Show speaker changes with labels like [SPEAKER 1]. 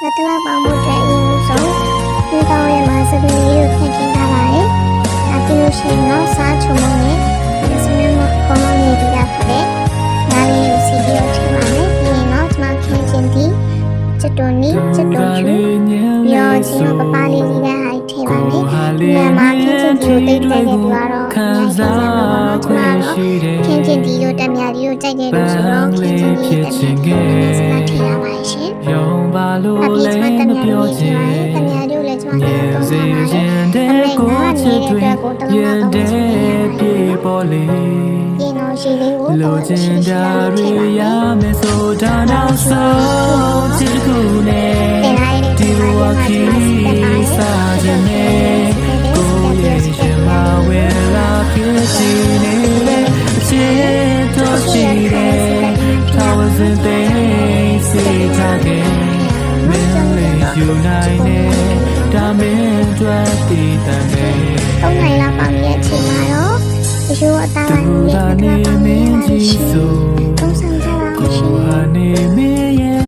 [SPEAKER 1] ငါတလားပေါင်းဖို့အတွက်အရင်ဆုံးဒီကောင်ရဲ့မှာစပင်းလေးကိုထည့်ထားပါတယ်။ဒါပြီးလို့ရှိရင်တော့စားချုံမနဲ့ဒီစမင်းမကောင်းနေဒီကဖြစ်တဲ့ဒါလေးကိုစီပြီးတော့ထည့်ပါမယ်။ပြီးရင်တော့ကျွန်မခင်းချင်းဒီချက်တော်နီချက်တော်ချူရောချင်းပပလေးကြီးကဟာထည့်ပါမယ်။ဒီမှာခင်းချင်းဒီကိုတိတ်တဲ့သူကတော့ခံစားခွင့်ရှိတယ်။ခင်းချင်းဒီတို့တက်မြာဒီတို့ကြိုက်တဲ့လူဆိုတော့ခင်းချင်းဒီတက်မြာဒီစကားထည့်ရပါရှင်။ရုံပါလို့လည်းမပြောချင်တမြာတို့လည်းကျွန်မတို့သုံးထားပါတယ်။အမေကနေတဲ့အတွက်ကိုတလုံးမသုံးချင်ပြေပေါ်လေ။ဒီနော်ရှိလေးကိုလိုချင်တာတွေရမယ်ဆိုတာနောက်ဆုံးချစ်ခုနဲ့ဒီဘဝခီးစားခြင်းနဲ့ကိုရဲ့ရှင်မဝဲလာဖြစ်စီနေလေအချစ်တော်ရှိတယ်ထာဝရသိစေထားခဲ့မင်းလေးယူနိုင်နဲ့ဒါမင်းတွေ့တည်တယ်သုံးနိုင်လာပါမြဲအချိန်မှာတော့ဒီလိုအသားပိုင်းလေးနဲ့